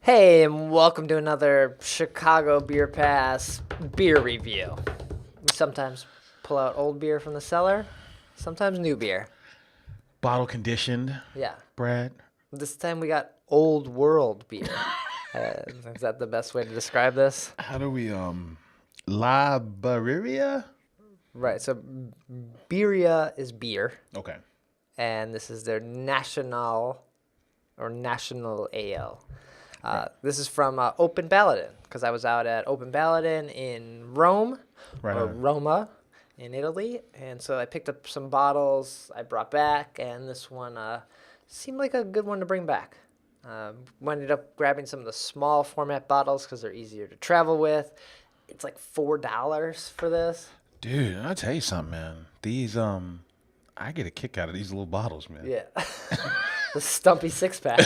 Hey, and welcome to another Chicago Beer Pass beer review. We sometimes pull out old beer from the cellar, sometimes new beer. Bottle conditioned, Yeah. Brad. This time we got old world beer. Is that the best way to describe this? How do we La Barreria? Right, so Birria is beer, Okay. and this is their National or National Ale. This is from Open Baladin, because I was out at Open Baladin in Rome, Right or on. Roma in Italy, and so I picked up some bottles I brought back, and this one seemed like a good one to bring back. We ended up grabbing some of the small format bottles because they're easier to travel with. It's like $4 for this. Dude, I'll tell you something, man. These I get a kick out of these little bottles, man. Yeah. The stumpy six packs.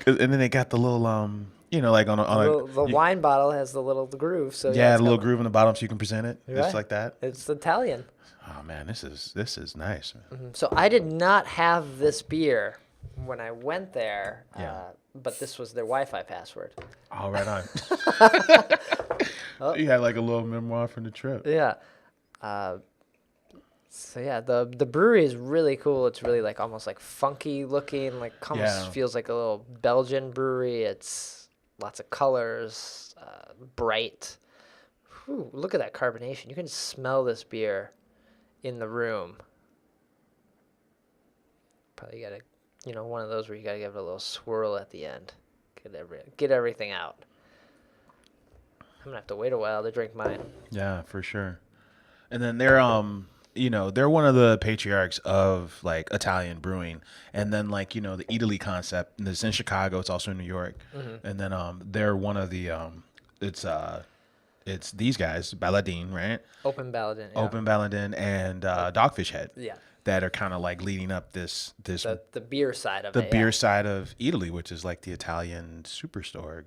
And then they got the little like The wine bottle has the little groove, so yeah, it's the little got- groove in the bottom so you can present it Right. just like that. It's Italian. Oh man, this is nice, man. So I did not have this beer when I went there, Yeah. but this was their Wi-Fi password. All right on. You had like a little memoir from the trip. Yeah. So yeah, the brewery is really cool. It's really like almost like funky looking, like almost Yeah. feels like a little Belgian brewery. It's lots of colors, bright. Whew, look at that carbonation. You can smell this beer in the room. Probably gotta, one of those where you gotta give it a little swirl at the end. Get everything out. I'm gonna have to wait a while to drink mine. Yeah, for sure. And then they're they're one of the patriarchs of like Italian brewing. And then like, the Italy concept, and it's in Chicago, it's also in New York. And then they're one of the it's these guys, Baladin, right? Open Baladin. Yeah. Open Baladin and Dogfish Head. Yeah. That are kind of like leading up this The beer side of the it. beer side of Italy, which is like the Italian superstore.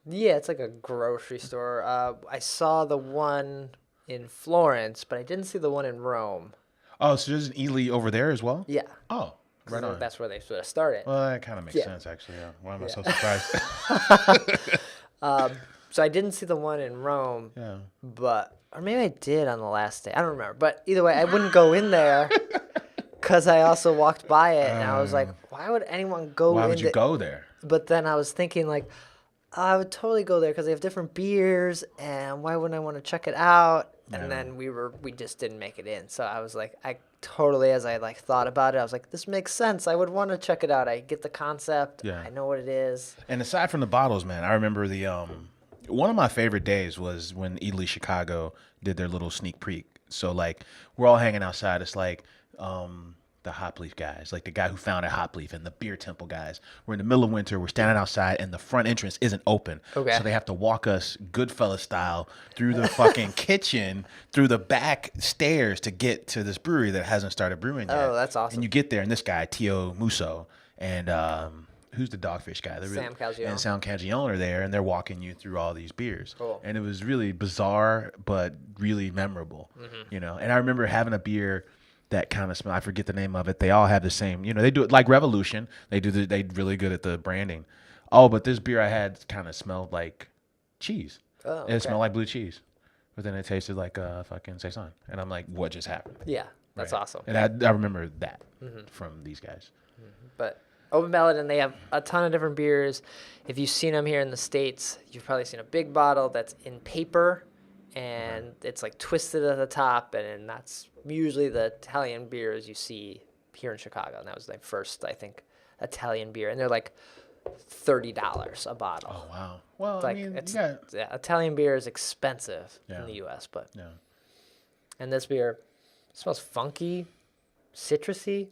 Yeah, it's like a grocery store. I saw the one in Florence, but I didn't see the one in Rome. Oh, so there's an Italy over there as well? Yeah. Oh, right on. That's where they sort of started. Well, that kind of makes Yeah. sense, actually. Yeah. Why am I Yeah. so surprised? So I didn't see the one in Rome, Yeah. or maybe I did on the last day. I don't remember. But either way, I wouldn't go in there because I also walked by it and I was like, why would anyone go Why in would you go there? But then I was thinking like, I would totally go there because they have different beers, and why wouldn't I want to check it out? And Yeah. then we just didn't make it in. So I was like, as I like thought about it, I was like, this makes sense. I would want to check it out. I get the concept. Yeah. I know what it is. And aside from the bottles, man, I remember the one of my favorite days was when Italy Chicago did their little sneak peek. So like we're all hanging outside. It's like the Hop Leaf guys, like the guy who founded Hop Leaf, and the Beer Temple guys. We're in the middle of winter. We're standing outside, and the front entrance isn't open. Okay. So they have to walk us Goodfellas style through the fucking kitchen, through the back stairs to get to this brewery that hasn't started brewing yet. Oh, that's awesome. And you get there, and this guy, Tio Musso, and who's the Dogfish guy? Sam Caggione. And Sam Caggione are there, and they're walking you through all these beers. Cool. And it was really bizarre, but really memorable, And I remember having a beer that kind of smell. I forget the name of it. They all have the same, they do it like Revolution. They really good at the branding. Oh, but this beer I had kind of smelled like cheese. Oh, It smelled like blue cheese. But then it tasted like fucking Saison. And I'm like, what just happened? Yeah, that's Right. awesome. And I remember that from these guys. But Open Baladin, they have a ton of different beers. If you've seen them here in the States, you've probably seen a big bottle that's in paper, and it's like twisted at the top, and that's usually the Italian beers you see here in Chicago. And that was my first, I think, Italian beer, and they're like $30 a bottle. Oh, wow. Well, It's like Italian beer is expensive Yeah. in the U.S., but yeah. and this beer smells funky, citrusy.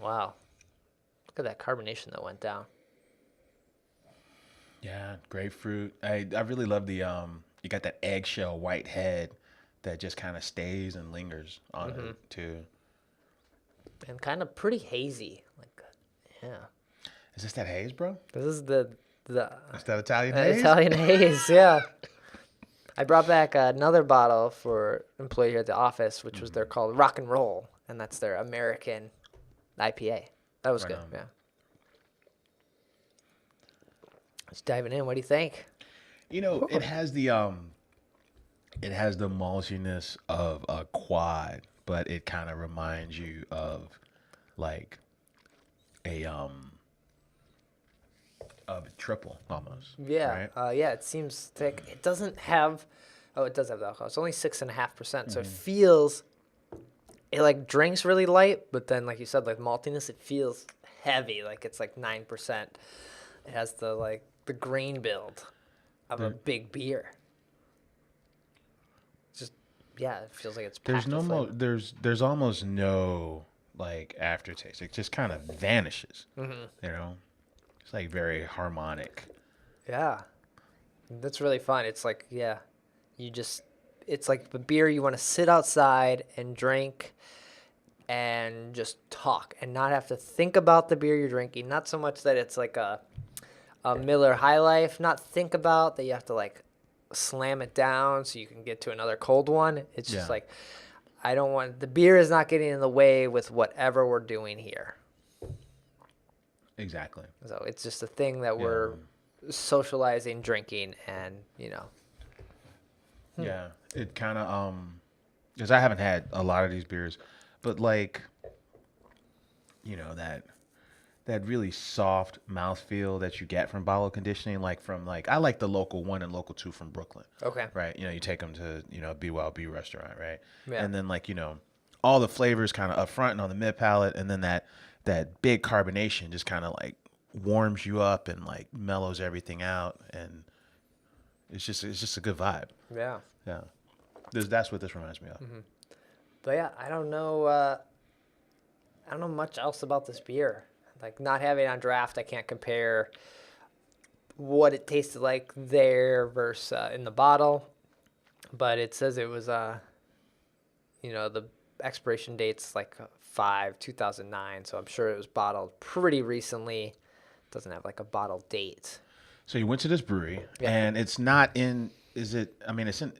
Wow. Look at that carbonation that went down. Yeah, grapefruit. I really love the you got that eggshell white head that just kind of stays and lingers on it too. And kind of pretty hazy. Like, yeah. Is this that haze, bro? This is the Is that Italian haze? Italian haze, yeah. I brought back another bottle for an employee here at the office, which was they're called Rock and Roll, and that's their American IPA. That was Right good, on. yeah. Just diving in. What do you think? You know, it has the maltiness of a quad, but it kind of reminds you of like a of a triple almost. Yeah. Right? Yeah, it seems thick. It doesn't have, oh, it does have the alcohol. It's only 6.5%. So it feels, it like drinks really light, but then like you said, like maltiness, it feels heavy. Like it's like 9%. It has the grain build of a big beer. Just, yeah, it feels like it's There's packed no with mo- flavor. there's almost no like aftertaste. It just kind of vanishes. Mm-hmm. You know, it's like very harmonic. Yeah. That's really fun. It's like, yeah, it's like the beer you want to sit outside and drink and just talk and not have to think about the beer you're drinking. Not so much that it's like a Miller High Life, not think about that you have to like slam it down so you can get to another cold one. It's just Yeah. like, I don't want, the beer is not getting in the way with whatever we're doing here. Exactly. So it's just a thing that we're socializing, drinking, and, Yeah, it kind of because I haven't had a lot of these beers, but like, you know that really soft mouthfeel that you get from bottle conditioning, like from like I like the local 1 and local 2 from Brooklyn. Okay. Right. You know, you take them to BYOB restaurant, right? Yeah. And then like all the flavors kind of up front and on the mid palate, and then that big carbonation just kind of like warms you up and like mellows everything out, and it's just a good vibe. Yeah. Yeah. That's what this reminds me of. Mm-hmm. But yeah, I don't know much else about this beer. Like not having it on draft, I can't compare what it tasted like there versus in the bottle. But it says it was the expiration date's like 2009, so I'm sure it was bottled pretty recently. It doesn't have like a bottle date. So you went to this brewery, Yeah. and it's not in. Is it? I mean, it's in.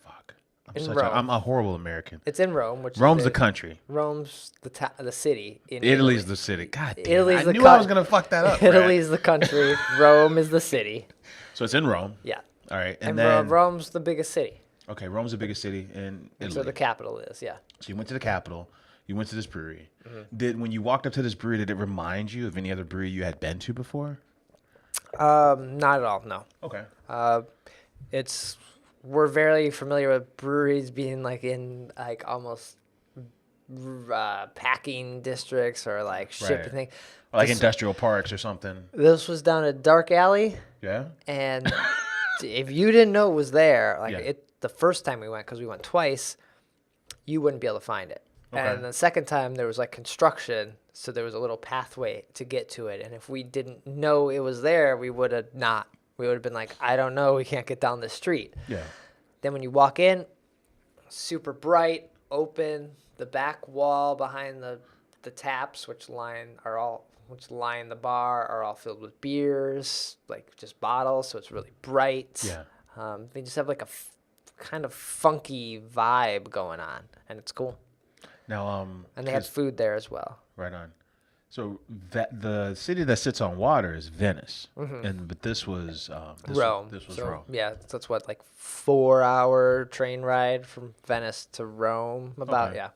Fuck. In Rome. I'm a horrible American. It's in Rome, which Rome's is the country. Rome's the city. In Italy's Italy. the city. God damn. Italy's I the knew I was gonna fuck that up. Italy's the country. Rome is the city. So it's in Rome. Yeah. All right, And then Rome's the biggest city. okay, Rome's the biggest city in That's Italy. where the capital is, yeah. So you went to the capital. You went to this brewery. Mm-hmm. When you walked up to this brewery, did it remind you of any other brewery you had been to before? Not at all, no. Okay. We're very familiar with breweries being like in like almost packing districts or like shipping Right. thing. Or like This- industrial parks or something. This was down a dark alley, Yeah. and if you didn't know it was there, like Yeah. the first time we went, because we went twice, you wouldn't be able to find it. Okay. And the second time there was like construction, so there was a little pathway to get to it. And if we didn't know it was there, we would have not. We would have been like, I don't know, we can't get down this street. Yeah. Then when you walk in, super bright, open. The back wall behind the taps, which line the bar, are all filled with beers, like just bottles. So it's really bright. Yeah. They just have like a kind of funky vibe going on, and it's cool. Now, And they had food there as well. right on. So that the city that sits on water is Venice, but this was Rome. This was So, Rome. Yeah, that's what, like 4-hour train ride from Venice to Rome. About Okay. yeah.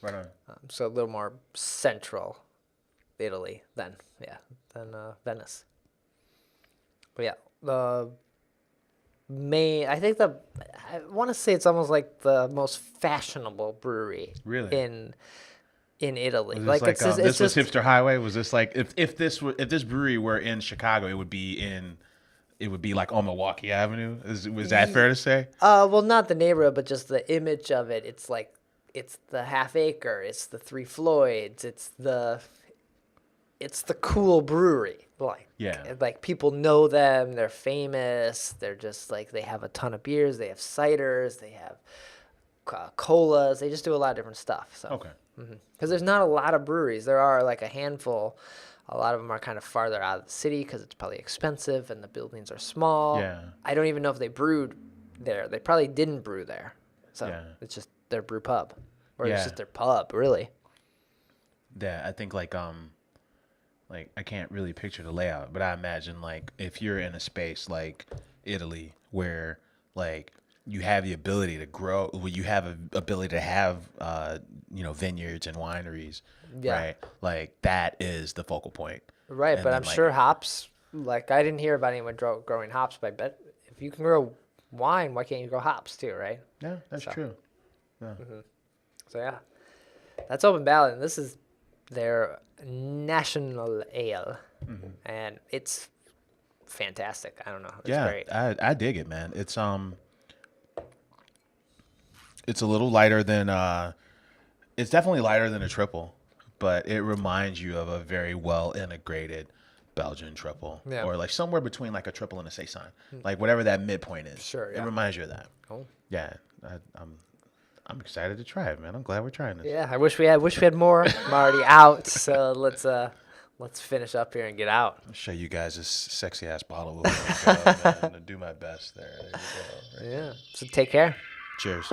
Right on. So a little more central Italy than Venice. But yeah, I want to say it's almost like the most fashionable brewery Really? in Italy. Was this It's this was just Hipster Highway? Was this like if this brewery were in Chicago, it would be like on Milwaukee Avenue? Was that fair to say? well, not the neighborhood, but just the image of it. It's like it's the Half Acre, it's the Three Floyds, it's the cool brewery. Like people know them, they're famous, they're just like they have a ton of beers, they have ciders, they have colas, they just do a lot of different stuff. So Okay. because there's not a lot of breweries, there are like a handful. A lot of them are kind of farther out of the city because it's probably expensive and the buildings are small. Yeah. I don't even know if they brewed there. They probably didn't brew there. So Yeah. it's just their brew pub. Or Yeah. it's just their pub, really. Yeah, I think like like I can't really picture the layout, but I imagine like if you're in a space like Italy where like you have the ability to grow, where you have a ability to have vineyards and wineries, Yeah. right? Like that is the focal point. Right, And but then, I'm like, sure hops. Like I didn't hear about anyone growing hops, but I bet if you can grow wine, why can't you grow hops too, right? Yeah, that's true. Yeah. So yeah, that's Open Baladin. This is their national ale, and it's fantastic. I don't know. It's Yeah, great. I dig it, man. It's a little lighter than it's definitely lighter than a triple, but it reminds you of a very well integrated Belgian triple, Yeah. or like somewhere between like a triple and a saison, like whatever that midpoint is. Sure, It yeah. reminds you of that. Cool. Yeah, I'm excited to try it, man. I'm glad we're trying this. Yeah, I wish we had more. I'm already out, so let's finish up here and get out. I'll show you guys this sexy ass bottle. I'm gonna do my best there. There you go. Yeah. So take care. Cheers.